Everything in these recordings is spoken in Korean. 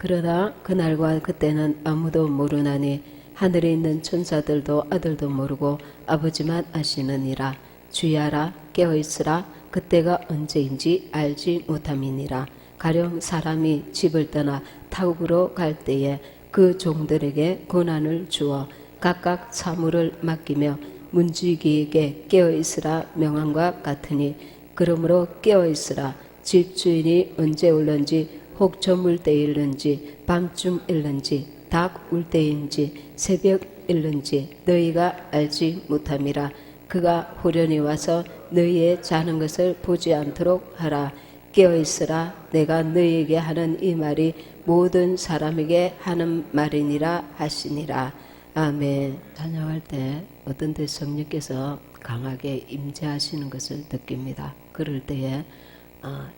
그러나 그날과 그때는 아무도 모르나니 하늘에 있는 천사들도 아들도 모르고 아버지만 아시느니라. 주의하라, 깨어있으라. 그때가 언제인지 알지 못함이니라. 가령 사람이 집을 떠나 타국으로 갈 때에 그 종들에게 고난을 주어 각각 사물을 맡기며 문지기에게 깨어있으라 명함과 같으니, 그러므로 깨어있으라. 집주인이 언제 올는지, 혹 저물 때일는지, 밤쯤 일는지, 닭 울 때인지, 새벽 일는지 너희가 알지 못함이라. 그가 호련히 와서 너희의 자는 것을 보지 않도록 하라. 깨어있으라. 내가 너희에게 하는 이 말이 모든 사람에게 하는 말이니라 하시니라. 아멘. 찬양할 때 어떤 때 성령께서 강하게 임재하시는 것을 느낍니다. 그럴 때에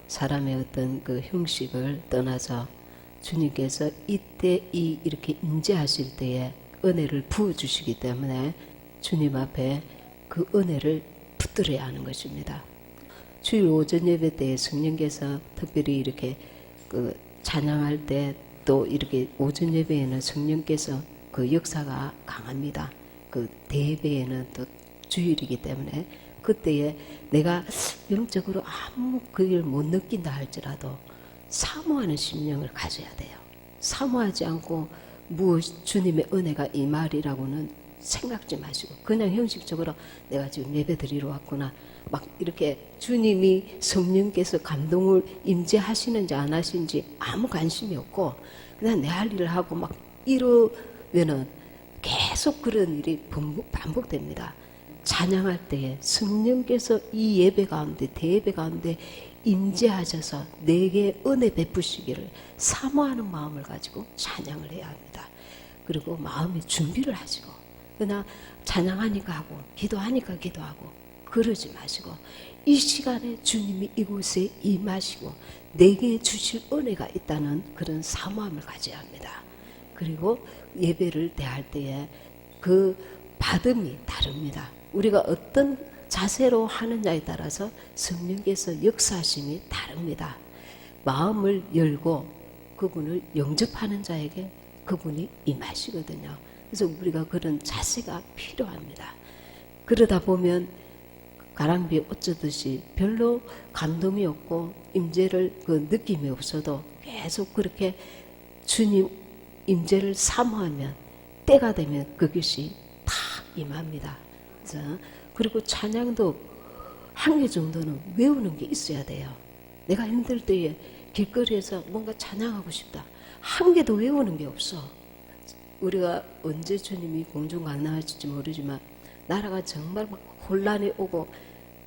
사람의 어떤 그 형식을 떠나서 주님께서 이때 이렇게 임재하실 때에 은혜를 부어주시기 때문에 주님 앞에 그 은혜를 붙들어야 하는 것입니다. 주일 오전 예배 때 성령께서 특별히 이렇게 그 찬양할 때 또 이렇게 오전 예배에는 성령께서 그 역사가 강합니다. 그 대예배에는 또 주일이기 때문에 그때에 내가 영적으로 아무 그걸 못 느낀다 할지라도 사모하는 심령을 가져야 돼요. 사모하지 않고 무엇 주님의 은혜가 이 말이라고는 생각지 마시고 그냥 형식적으로 내가 지금 예배 드리러 왔구나, 막 이렇게 주님이 성령께서 감동을 임재하시는지 안 하시는지 아무 관심이 없고 그냥 내 할 일을 하고 막 이러면은 계속 그런 일이 반복됩니다. 찬양할 때에 성령께서 이 예배 가운데 대예배 가운데 임재하셔서 내게 은혜 베푸시기를 사모하는 마음을 가지고 찬양을 해야 합니다. 그리고 마음의 준비를 하시고 그러나 찬양하니까 하고 기도하니까 기도하고 그러지 마시고 이 시간에 주님이 이곳에 임하시고 내게 주실 은혜가 있다는 그런 사모함을 가져야 합니다. 그리고 예배를 대할 때에 그 받음이 다릅니다. 우리가 어떤 자세로 하느냐에 따라서 성령께서 역사하심이 다릅니다. 마음을 열고 그분을 영접하는 자에게 그분이 임하시거든요. 그래서 우리가 그런 자세가 필요합니다. 그러다 보면 가랑비에 어쩌듯이 별로 감동이 없고 임재를 그 느낌이 없어도 계속 그렇게 주님 임재를 사모하면 때가 되면 그것이 다 임합니다. 그리고 찬양도 한 개 정도는 외우는 게 있어야 돼요. 내가 힘들 때에 길거리에서 뭔가 찬양하고 싶다. 한 개도 외우는 게 없어. 우리가 언제 주님이 공중 강림하실지 모르지만 나라가 정말 막 혼란이 오고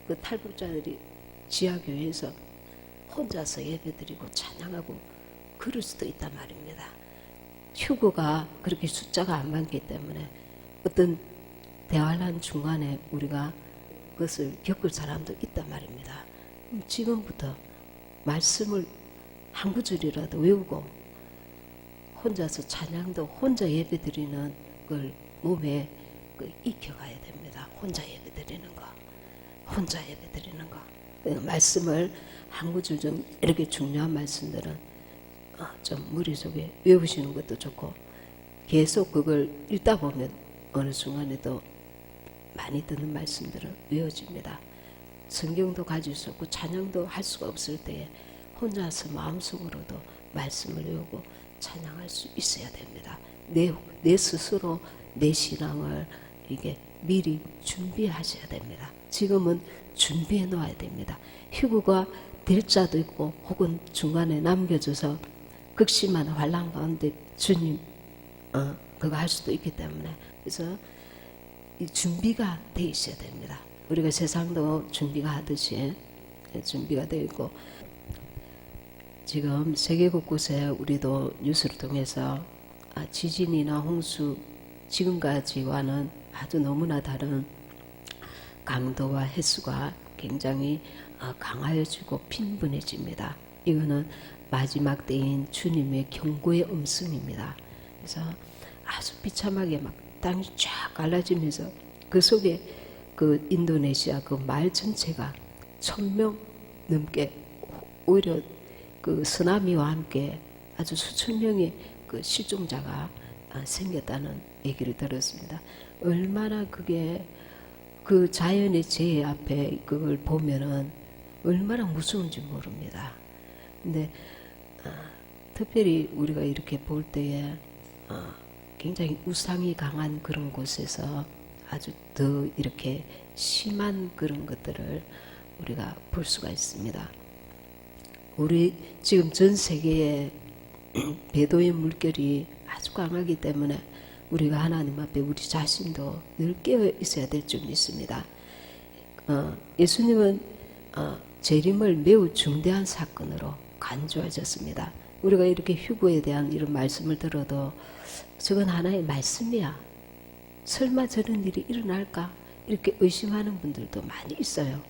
그 탈북자들이 지하교회에서 혼자서 예배드리고 찬양하고 그럴 수도 있단 말입니다. 휴거가 그렇게 숫자가 안 많기 때문에 어떤 대환란 중간에 우리가 그것을 겪을 사람도 있단 말입니다. 지금부터 말씀을 한 구절이라도 외우고 혼자서 찬양도 혼자 예배드리는 걸 몸에 익혀가야 됩니다. 혼자 예배드리는 거, 혼자 예배드리는 거. 말씀을 한 구절 좀 이렇게 중요한 말씀들은 좀 머릿속에 외우시는 것도 좋고 계속 그걸 읽다 보면 어느 순간에도 많이 듣는 말씀들은 외워집니다. 성경도 가질 수 없고 찬양도 할 수가 없을 때에 혼자서 마음속으로도 말씀을 외우고 찬양할 수 있어야 됩니다. 내 스스로 내 신앙을 이게 미리 준비하셔야 됩니다. 지금은 준비해 놓아야 됩니다. 휴거가 될 자도 있고 혹은 중간에 남겨져서 극심한 환난 가운데 주님 그거 할 수도 있기 때문에 그래서 이 준비가 돼 있어야 됩니다. 우리가 세상도 준비가 하듯이 준비가 되어 있고 지금 세계 곳곳에 우리도 뉴스를 통해서 지진이나 홍수 지금까지와는 아주 너무나 다른 강도와 횟수가 굉장히 강하여지고 빈번해집니다. 이거는 마지막 때인 주님의 경고의 음성입니다. 그래서 아주 비참하게 막 땅이 쫙 갈라지면서 그 속에 그 인도네시아 그 마을 전체가 1000명 넘게 오히려 그 쓰나미와 함께 아주 수천 명의 그 실종자가 생겼다는 얘기를 들었습니다. 얼마나 그게 그 자연의 재해 앞에 그걸 보면은 얼마나 무서운지 모릅니다. 근데 특별히 우리가 이렇게 볼 때에 굉장히 우상이 강한 그런 곳에서 아주 더 이렇게 심한 그런 것들을 우리가 볼 수가 있습니다. 우리 지금 전 세계에 배도의 물결이 아주 강하기 때문에 우리가 하나님 앞에 우리 자신도 늘 깨어 있어야 될 줄 믿습니다. 예수님은 재림을 매우 중대한 사건으로 간주하셨습니다. 우리가 이렇게 휴거에 대한 이런 말씀을 들어도 저건 하나의 말씀이야. 설마 저런 일이 일어날까? 이렇게 의심하는 분들도 많이 있어요.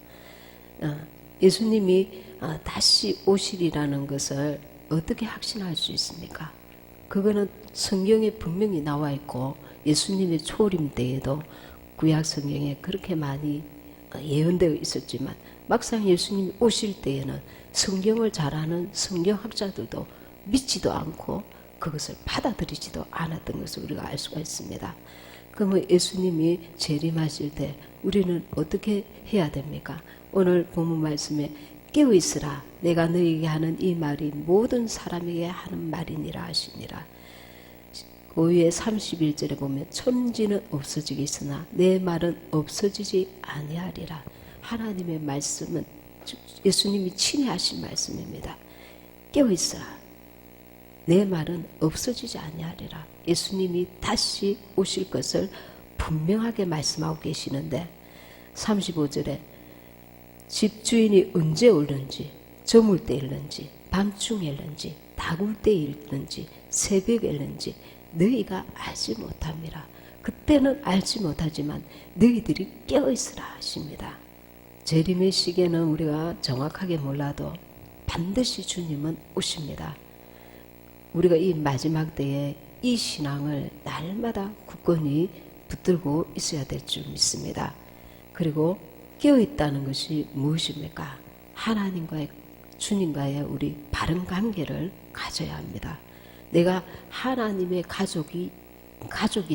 예수님이 다시 오시리라는 것을 어떻게 확신할 수 있습니까? 그거는 성경에 분명히 나와 있고 예수님의 초림 때에도 구약 성경에 그렇게 많이 예언되어 있었지만 막상 예수님이 오실 때에는 성경을 잘 아는 성경학자들도 믿지도 않고 그것을 받아들이지도 않았던 것을 우리가 알 수가 있습니다. 그러면 예수님이 재림하실 때 우리는 어떻게 해야 됩니까? 오늘 본문 말씀에 깨어 있으라 내가 너에게 하는 이 말이 모든 사람에게 하는 말이니라 하시니라. 그 위에 31절에 보면 천지는 없어지겠으나 내 말은 없어지지 아니하리라. 하나님의 말씀은 예수님이 친히 하신 말씀입니다. 깨어 있으라 내 말은 없어지지 아니하리라. 예수님이 다시 오실 것을 분명하게 말씀하고 계시는데 35절에 집주인이 언제 올는지 저물 때 일는지 밤중에 일는지 다굴 때 일는지 새벽에 일는지 너희가 알지 못함이라. 그때는 알지 못하지만 너희들이 깨어있으라 하십니다. 재림의 시기에는 우리가 정확하게 몰라도 반드시 주님은 오십니다. 우리가 이 마지막 때에 이 신앙을 날마다 굳건히 붙들고 있어야 될 줄 믿습니다. 그리고 깨어있다는 것이 무엇입니까? 하나님과의 주님과의 우리 바른 관계를 가져야 합니다. 내가 하나님의 가족이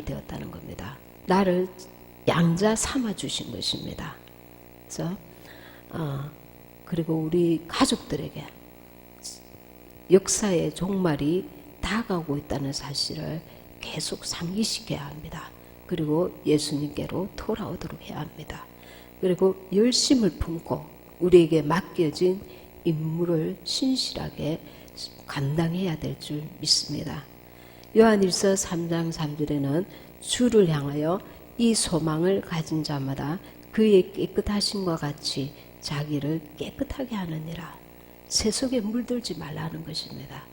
되었다는 겁니다. 나를 양자 삼아 주신 것입니다. 그래서 그리고 우리 가족들에게 역사의 종말이 다가오고 있다는 사실을 계속 상기시켜야 합니다. 그리고 예수님께로 돌아오도록 해야 합니다. 그리고 열심을 품고 우리에게 맡겨진 임무를 신실하게 감당해야 될 줄 믿습니다. 요한일서 3장 3절에는 주를 향하여 이 소망을 가진 자마다 그의 깨끗하심과 같이 자기를 깨끗하게 하느니라. 세속에 물들지 말라는 것입니다.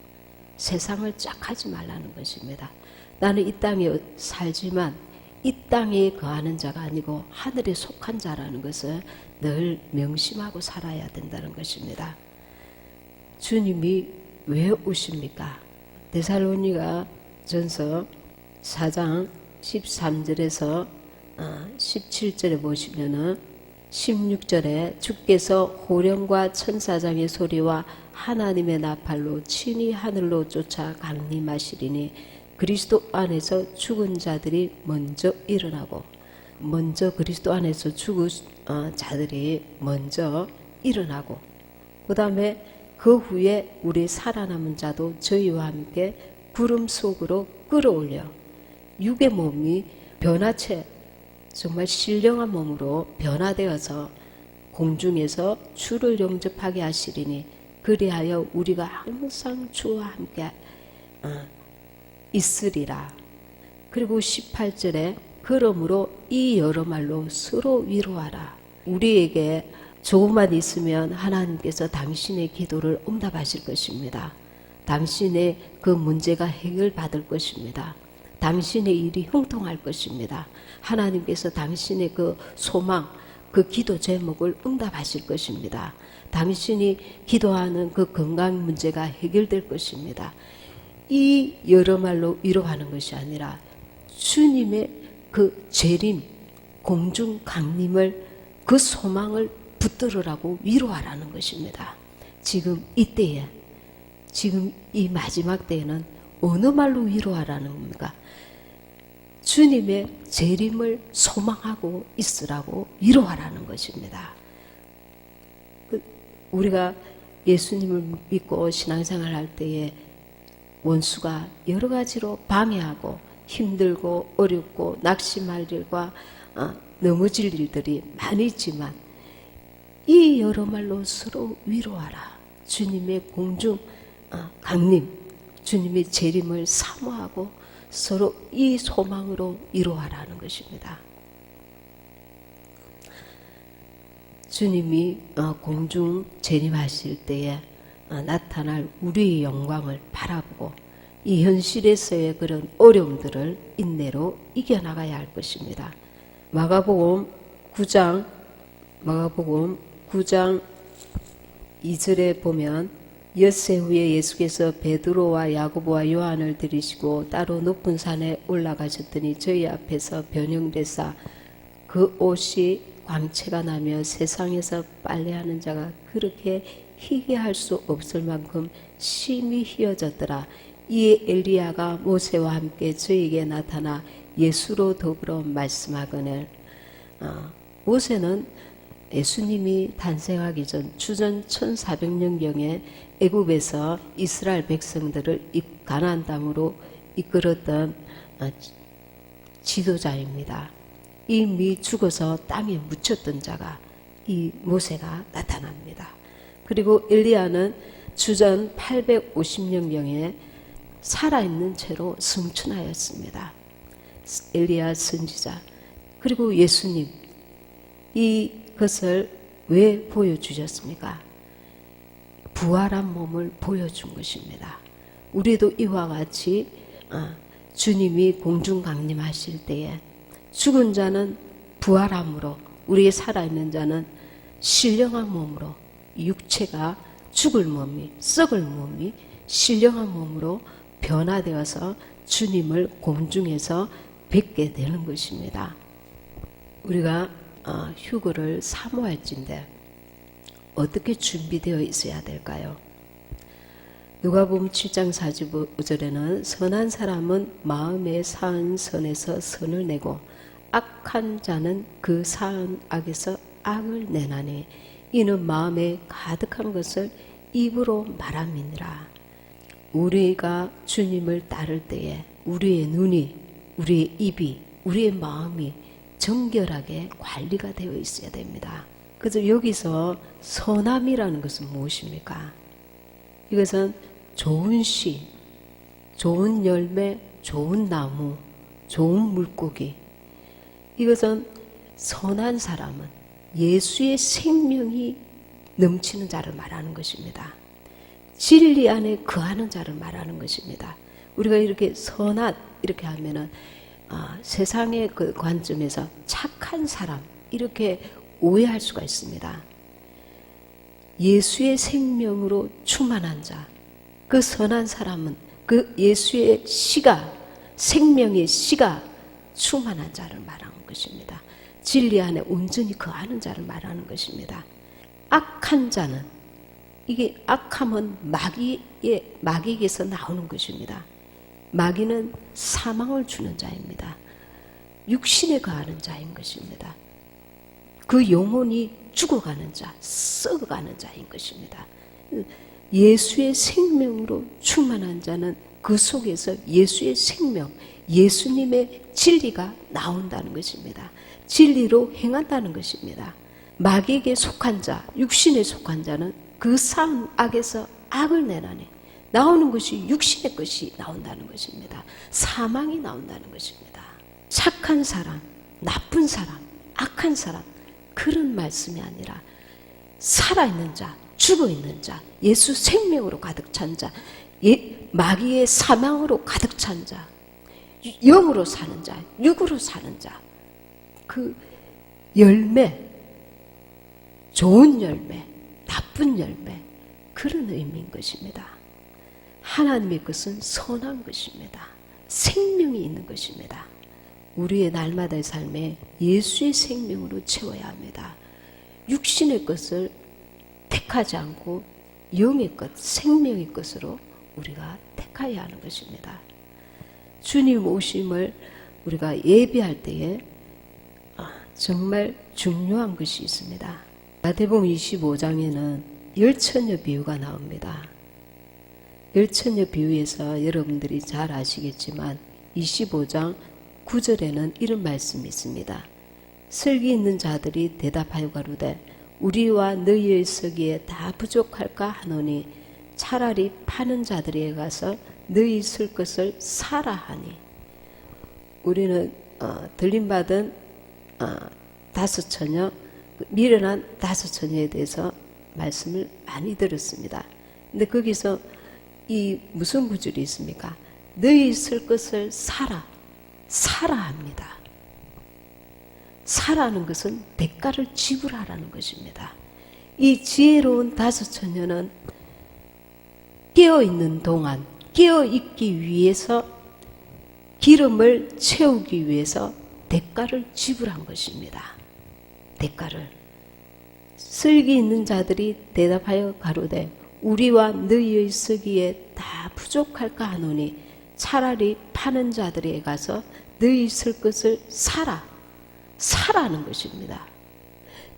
세상을 짝하지 말라는 것입니다. 나는 이 땅에 살지만 이 땅에 거하는 자가 아니고 하늘에 속한 자라는 것을 늘 명심하고 살아야 된다는 것입니다. 주님이 왜 오십니까? 데살로니가 전서 4장 13절에서 17절에 보시면은 16절에 주께서 호령과 천사장의 소리와 하나님의 나팔로 친히 하늘로 쫓아 강림하시리니 그리스도 안에서 죽은 자들이 먼저 일어나고 그리스도 안에서 죽은 자들이 먼저 일어나고 그 다음에 그 후에 우리 살아남은 자도 저희와 함께 구름 속으로 끌어올려 육의 몸이 변화체 정말 신령한 몸으로 변화되어서 공중에서 주를 영접하게 하시리니 그리하여 우리가 항상 주와 함께 있으리라. 그리고 18절에 그러므로 이 여러 말로 서로 위로하라. 우리에게 조금만 있으면 하나님께서 당신의 기도를 응답하실 것입니다. 당신의 그 문제가 해결받을 것입니다. 당신의 일이 형통할 것입니다. 하나님께서 당신의 그 소망, 그 기도 제목을 응답하실 것입니다. 당신이 기도하는 그 건강 문제가 해결될 것입니다. 이 여러 말로 위로하는 것이 아니라 주님의 그 재림, 공중 강림을 그 소망을 붙들으라고 위로하라는 것입니다. 지금 이때에 지금 이 마지막 때에는 어느 말로 위로하라는 겁니까? 주님의 재림을 소망하고 있으라고 위로하라는 것입니다. 우리가 예수님을 믿고 신앙생활 할 때에 원수가 여러 가지로 방해하고 힘들고 어렵고 낙심할 일과 넘어질 일들이 많이 있지만 이 여러 말로 서로 위로하라. 주님의 공중 강림, 주님의 재림을 사모하고 서로 이 소망으로 위로하라는 것입니다. 주님이 공중 재림하실 때에 나타날 우리의 영광을 바라보고 이 현실에서의 그런 어려움들을 인내로 이겨나가야 할 것입니다. 마가복음 9장 2절에 보면 엿새 후에 예수께서 베드로와 야고보와 요한을 들이시고 따로 높은 산에 올라가셨더니 저희 앞에서 변형되사 그 옷이 광채가 나며 세상에서 빨래하는 자가 그렇게 희게할 수 없을 만큼 심히 희어졌더라. 이에 엘리야가 모세와 함께 저에게 나타나 예수로 더불어 말씀하거늘. 모세는 예수님이 탄생하기 전 주전 1400년경에 애굽에서 이스라엘 백성들을 가나안 땅으로 이끌었던 지도자입니다. 이미 죽어서 땅에 묻혔던 자가 이 모세가 나타납니다. 그리고 엘리야는 주전 850년경에 살아있는 채로 승천하였습니다. 엘리야 선지자. 그리고 예수님, 이것을 왜 보여주셨습니까? 부활한 몸을 보여준 것입니다. 우리도 이와 같이 주님이 공중 강림하실 때에 죽은 자는 부활함으로, 우리의 살아있는 자는 신령한 몸으로, 육체가 죽을 몸이, 썩을 몸이 신령한 몸으로 변화되어서 주님을 공중에서 뵙게 되는 것입니다. 우리가 휴거를 사모할진데 어떻게 준비되어 있어야 될까요? 누가복음 7장 45절에는 선한 사람은 마음에 사은 선에서 선을 내고 악한 자는 그 사은 악에서 악을 내나니 이는 마음에 가득한 것을 입으로 말함이니라. 우리가 주님을 따를 때에 우리의 눈이, 우리의 입이, 우리의 마음이 정결하게 관리가 되어 있어야 됩니다. 그래서 여기서 선함이라는 것은 무엇입니까? 이것은 좋은 씨, 좋은 열매, 좋은 나무, 좋은 물고기. 이것은 선한 사람은 예수의 생명이 넘치는 자를 말하는 것입니다. 진리 안에 거하는 자를 말하는 것입니다. 우리가 이렇게 선한 이렇게 하면은 세상의 그 관점에서 착한 사람 이렇게 오해할 수가 있습니다. 예수의 생명으로 충만한 자, 그 선한 사람은 그 예수의 씨가, 생명의 씨가 충만한 자를 말하는 것입니다. 진리 안에 온전히 거하는 자를 말하는 것입니다. 악한 자는, 이게 악함은 마귀에게서 나오는 것입니다. 마귀는 사망을 주는 자입니다. 육신에 거하는 자인 것입니다. 그 영혼이 죽어가는 자, 썩어가는 자인 것입니다. 예수의 생명으로 충만한 자는 그 속에서 예수의 생명, 예수님의 진리가 나온다는 것입니다. 진리로 행한다는 것입니다. 마귀에게 속한 자, 육신에 속한 자는 그 산 악에서 악을 내나니 나오는 것이 육신의 것이 나온다는 것입니다. 사망이 나온다는 것입니다. 착한 사람, 나쁜 사람, 악한 사람 그런 말씀이 아니라 살아있는 자, 죽어있는 자, 예수 생명으로 가득 찬 자, 마귀의 사망으로 가득 찬 자, 영으로 사는 자, 육으로 사는 자, 그 열매, 좋은 열매, 나쁜 열매, 그런 의미인 것입니다. 하나님의 것은 선한 것입니다. 생명이 있는 것입니다. 우리의 날마다의 삶에 예수의 생명으로 채워야 합니다. 육신의 것을 택하지 않고 영의 것, 생명의 것으로 우리가 택하여야 하는 것입니다. 주님 오심을 우리가 예비할 때에 정말 중요한 것이 있습니다. 마태복음 25장에는 열처녀 비유가 나옵니다. 열처녀 비유에서 여러분들이 잘 아시겠지만 25장 9절에는 이런 말씀이 있습니다. 슬기 있는 자들이 대답하여 가로되 우리와 너희의 서기에 다 부족할까 하노니 차라리 파는 자들에게 가서 너희 쓸 것을 사라 하니. 우리는 들림받은 다섯 처녀, 미련한 다섯 처녀에 대해서 말씀을 많이 들었습니다. 근데 거기서 이 무슨 구절이 있습니까? 너희 쓸 것을 사라, 사라 합니다. 사라는 것은 대가를 지불하라는 것입니다. 이 지혜로운 다섯 처녀는 깨어있는 동안 깨어있기 위해서 기름을 채우기 위해서 대가를 지불한 것입니다. 대가를. 슬기 있는 자들이 대답하여 가로되 우리와 너희의 쓰기에 다 부족할까 하노니 차라리 파는 자들에게 가서 너희 쓸 것을 사라. 사라는 것입니다.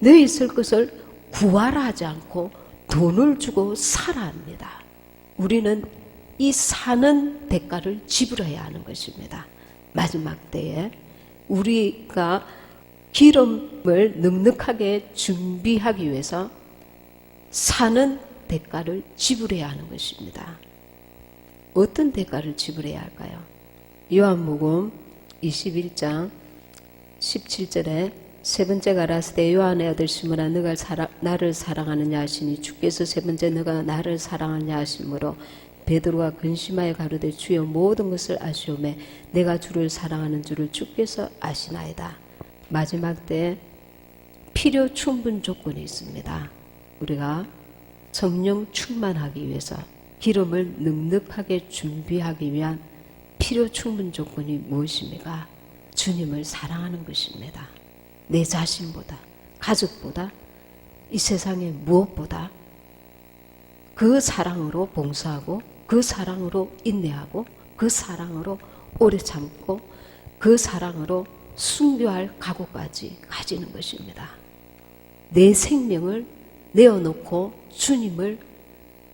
너희 쓸 것을 구하라 하지 않고 돈을 주고 사라 합니다. 우리는 이 사는 대가를 지불해야 하는 것입니다. 마지막 때에 우리가 기름을 넉넉하게 준비하기 위해서 사는 대가를 지불해야 하는 것입니다. 어떤 대가를 지불해야 할까요? 요한복음 21장 17절에 세 번째 가라사대 요한의 아들 시몬아 너가 나를 사랑하느냐 하시니 주께서 세 번째 너가 나를 사랑하느냐 하시므로 베드로가 근심하여 가로되 주여 모든 것을 아시오매 내가 주를 사랑하는 줄을 주께서 아시나이다. 마지막 때 필요 충분 조건이 있습니다. 우리가 성령 충만하기 위해서 기름을 넉넉하게 준비하기 위한 필요 충분 조건이 무엇입니까? 주님을 사랑하는 것입니다. 내 자신보다, 가족보다, 이 세상의 무엇보다 그 사랑으로 봉사하고 그 사랑으로 인내하고 그 사랑으로 오래 참고 그 사랑으로 순교할 각오까지 가지는 것입니다. 내 생명을 내어놓고 주님을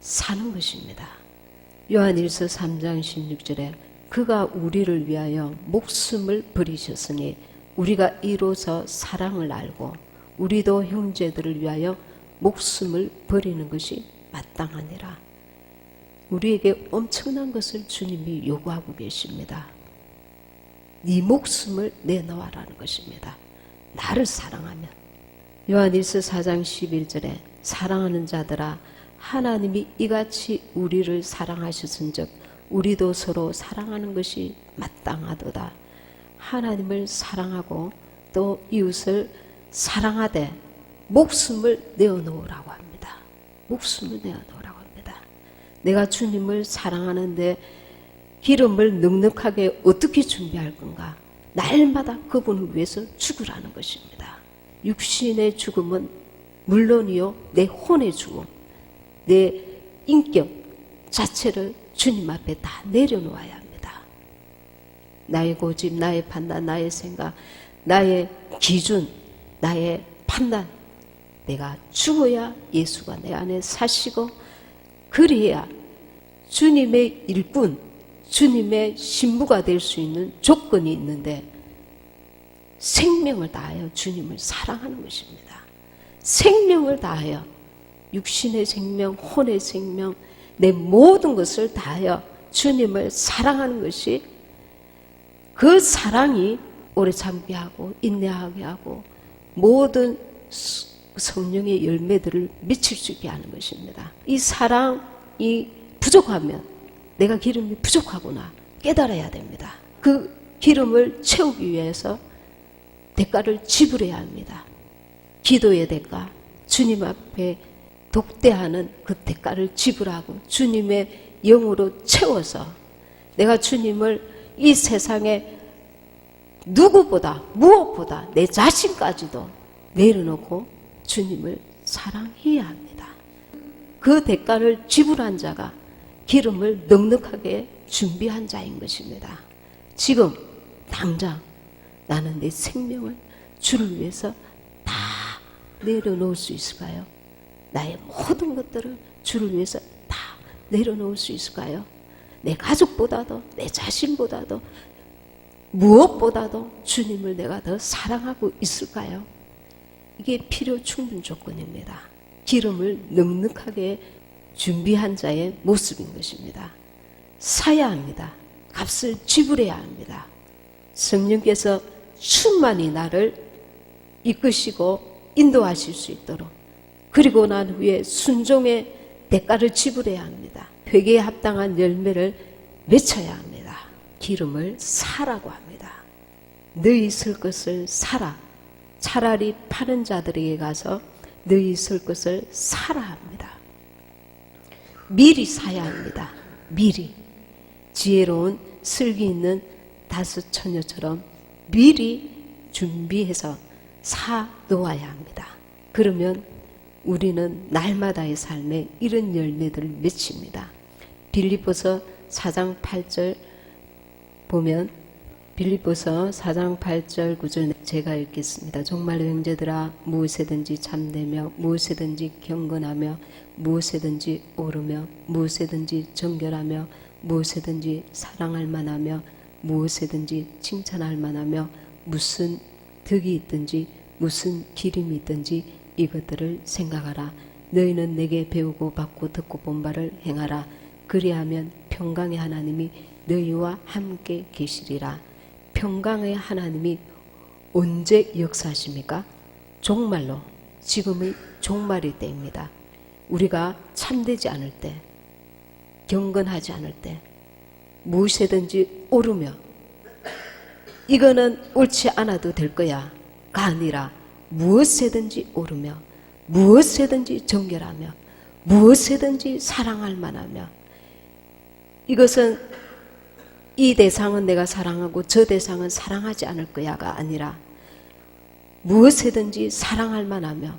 사는 것입니다. 요한일서 3장 16절에 그가 우리를 위하여 목숨을 버리셨으니 우리가 이로써 사랑을 알고 우리도 형제들을 위하여 목숨을 버리는 것이 마땅하니라. 우리에게 엄청난 것을 주님이 요구하고 계십니다. 네 목숨을 내놓아라는 것입니다. 나를 사랑하면. 요한일서 4장 11절에 사랑하는 자들아 하나님이 이같이 우리를 사랑하셨은즉 우리도 서로 사랑하는 것이 마땅하도다. 하나님을 사랑하고 또 이웃을 사랑하되 목숨을 내어놓으라고 합니다. 목숨을 내어놓으라고 합니다. 내가 주님을 사랑하는데 기름을 넉넉하게 어떻게 준비할 건가? 날마다 그분을 위해서 죽으라는 것입니다. 육신의 죽음은 물론이요, 내 혼의 죽음, 내 인격 자체를 주님 앞에 다 내려놓아야 합니다. 나의 고집, 나의 판단, 나의 생각, 나의 기준, 나의 판단, 내가 죽어야 예수가 내 안에 사시고 그래야 주님의 일꾼, 주님의 신부가 될 수 있는 조건이 있는데 생명을 다하여 주님을 사랑하는 것입니다. 생명을 다하여 육신의 생명, 혼의 생명, 내 모든 것을 다하여 주님을 사랑하는 것이 그 사랑이 오래 참게 하고 인내하게 하고 모든 성령의 열매들을 미칠 수 있게 하는 것입니다. 이 사랑이 부족하면 내가 기름이 부족하구나 깨달아야 됩니다. 그 기름을 채우기 위해서 대가를 지불해야 합니다. 기도의 대가, 주님 앞에 독대하는 그 대가를 지불하고 주님의 영으로 채워서 내가 주님을 이 세상에 누구보다 무엇보다 내 자신까지도 내려놓고 주님을 사랑해야 합니다. 그 대가를 지불한 자가 기름을 넉넉하게 준비한 자인 것입니다. 지금 당장 나는 내 생명을 주를 위해서 다 내려놓을 수 있을까요? 나의 모든 것들을 주를 위해서 다 내려놓을 수 있을까요? 내 가족보다도 내 자신보다도 무엇보다도 주님을 내가 더 사랑하고 있을까요? 이게 필요 충분 조건입니다. 기름을 넉넉하게 준비한 자의 모습인 것입니다. 사야 합니다. 값을 지불해야 합니다. 성령께서 충만히 나를 이끄시고 인도하실 수 있도록, 그리고 난 후에 순종의 대가를 지불해야 합니다. 회개에 합당한 열매를 맺어야 합니다. 기름을 사라고 합니다. 너희 쓸 것을 사라. 차라리 파는 자들에게 가서 너희 쓸 것을 사라 합니다. 미리 사야 합니다. 미리. 지혜로운 슬기 있는 다섯 처녀처럼 미리 준비해서 사 놓아야 합니다. 그러면 우리는 날마다의 삶에 이런 열매들을 맺힙니다. 빌립보서 4장 8절 보면, 빌립보서 4장 8절 9절 제가 읽겠습니다. 정말로 형제들아, 무엇에든지 참되며 무엇에든지 경건하며 무엇에든지 오르며 무엇에든지 정결하며 무엇에든지 사랑할 만하며 무엇에든지 칭찬할 만하며 무슨 덕이 있든지 무슨 기림이 있든지 이것들을 생각하라. 너희는 내게 배우고 받고 듣고 본 바를 행하라. 그리하면 평강의 하나님이 너희와 함께 계시리라. 평강의 하나님이 언제 역사하십니까? 종말로, 지금의 종말일 때입니다. 우리가 참되지 않을 때, 경건하지 않을 때, 무엇이든지 오르며 이거는 옳지 않아도 될 거야가 아니라 무엇이든지 오르며 무엇이든지 정결하며 무엇이든지 사랑할 만하며, 이것은 이 대상은 내가 사랑하고 저 대상은 사랑하지 않을 거야가 아니라 무엇이든지 사랑할 만하며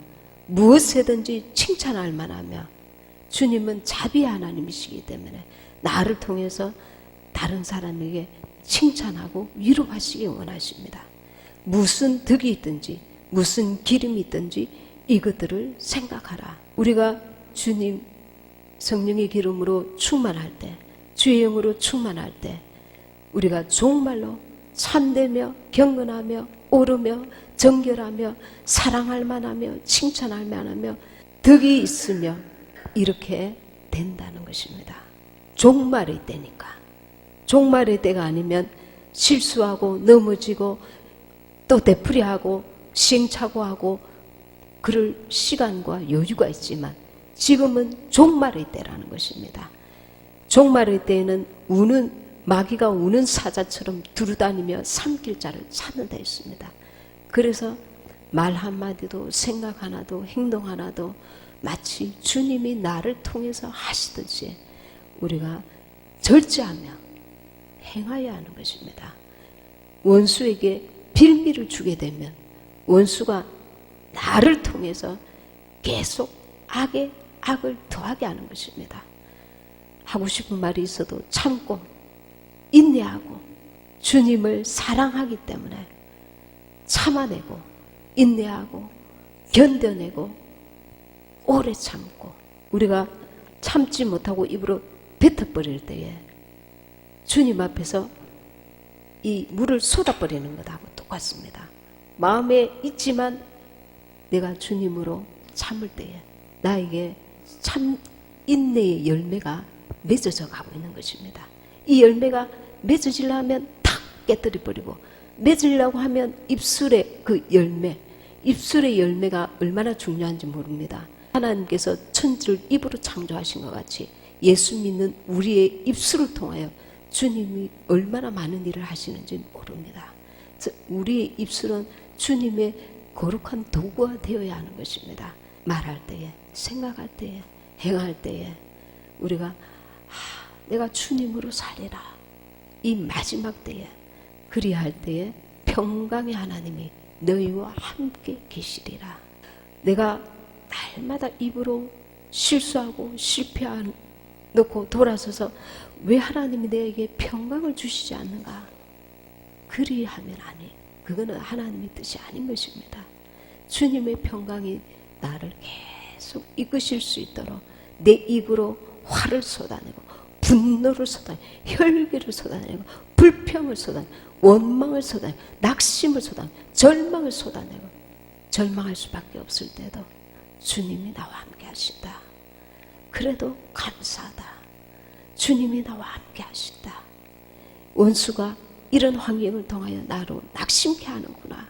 무엇이든지 칭찬할 만하며, 주님은 자비의 하나님이시기 때문에 나를 통해서 다른 사람에게 칭찬하고 위로하시기 원하십니다. 무슨 덕이 있든지 무슨 기름이 있든지 이것들을 생각하라. 우리가 주님 성령의 기름으로 충만할 때, 주의 영으로 충만할 때 우리가 정말로 참되며 경건하며 오르며 정결하며 사랑할 만하며 칭찬할 만하며 덕이 있으며 이렇게 된다는 것입니다. 종말의 때니까. 종말의 때가 아니면 실수하고 넘어지고 또 되풀이하고 시행착오하고 그럴 시간과 여유가 있지만 지금은 종말의 때라는 것입니다. 종말의 때에는 마귀가 우는 사자처럼 두루다니며 삼킬 자를 찾는다 했습니다. 그래서 말 한마디도 생각 하나도 행동 하나도 마치 주님이 나를 통해서 하시듯이 우리가 절제하며 행하여야 하는 것입니다. 원수에게 빌미를 주게 되면 원수가 나를 통해서 계속 악에 악을 더하게 하는 것입니다. 하고 싶은 말이 있어도 참고 인내하고 주님을 사랑하기 때문에 참아내고 인내하고 견뎌내고 오래 참고, 우리가 참지 못하고 입으로 뱉어버릴 때에 주님 앞에서 이 물을 쏟아버리는 것하고 똑같습니다. 마음에 있지만 내가 주님으로 참을 때에 나에게 참 인내의 열매가 맺어져 가고 있는 것입니다. 이 열매가 맺어지려면 탁 깨뜨려 버리고, 맺으려고 하면 입술의 그 열매, 입술의 열매가 얼마나 중요한지 모릅니다. 하나님께서 천지를 입으로 창조하신 것 같이 예수 믿는 우리의 입술을 통하여 주님이 얼마나 많은 일을 하시는지 모릅니다. 그래서 우리의 입술은 주님의 거룩한 도구가 되어야 하는 것입니다. 말할 때에, 생각할 때에, 행할 때에 우리가 내가 주님으로 살리라. 이 마지막 때에, 그리할 때에 평강의 하나님이 너희와 함께 계시리라. 내가 날마다 입으로 실수하고 실패하고 돌아서서 왜 하나님이 내게 평강을 주시지 않는가? 그리하면 아니, 그거는 하나님의 뜻이 아닌 것입니다. 주님의 평강이 나를 계속 이끄실 수 있도록 내 입으로 화를 쏟아내고 분노를 쏟아내고 혈기를 쏟아내고 불평을 쏟아내고 원망을 쏟아내고 낙심을 쏟아내고 절망을 쏟아내고 절망할 수밖에 없을 때도 주님이 나와 함께 하신다. 그래도 감사하다. 주님이 나와 함께 하신다. 원수가 이런 환경을 통하여 나로 낙심케 하는구나.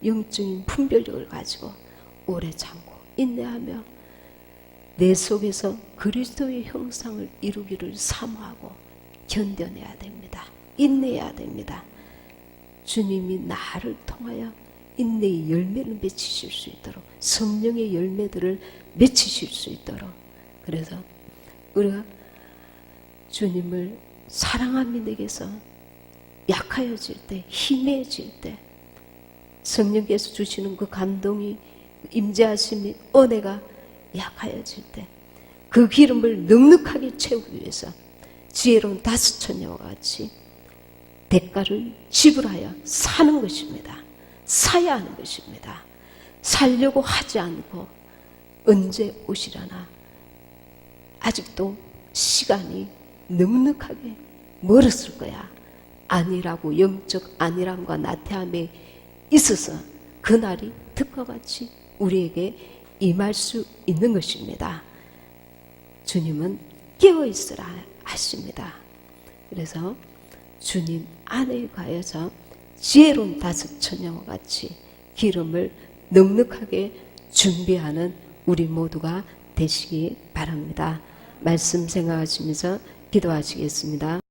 영적인 분별력을 가지고 오래 참고 인내하며 내 속에서 그리스도의 형상을 이루기를 사모하고 견뎌내야 됩니다. 인내해야 됩니다. 주님이 나를 통하여 인내의 열매를 맺히실 수 있도록 성령의 열매들을 맺히실 수 있도록 그래서 우리가 주님을 사랑함이 내게서 약하여질 때 희미해질 때 성령께서 주시는 그 감동이 임재하심이 은혜가 약하여질 때 그 기름을 넉넉하게 채우기 위해서 지혜로운 다섯 처녀와 같이 대가를 지불하여 사는 것입니다. 사야 하는 것입니다. 살려고 하지 않고 언제 오시려나 아직도 시간이 넉넉하게 멀었을 거야. 아니라고 영적 안일함과 나태함에 있어서 그날이 득과 같이 우리에게 임할 수 있는 것입니다. 주님은 깨어있으라 하십니다. 그래서 주님 안에 가여서 지혜로운 다섯 처녀와 같이 기름을 넉넉하게 준비하는 우리 모두가 되시기 바랍니다. 말씀 생각하시면서 기도하시겠습니다.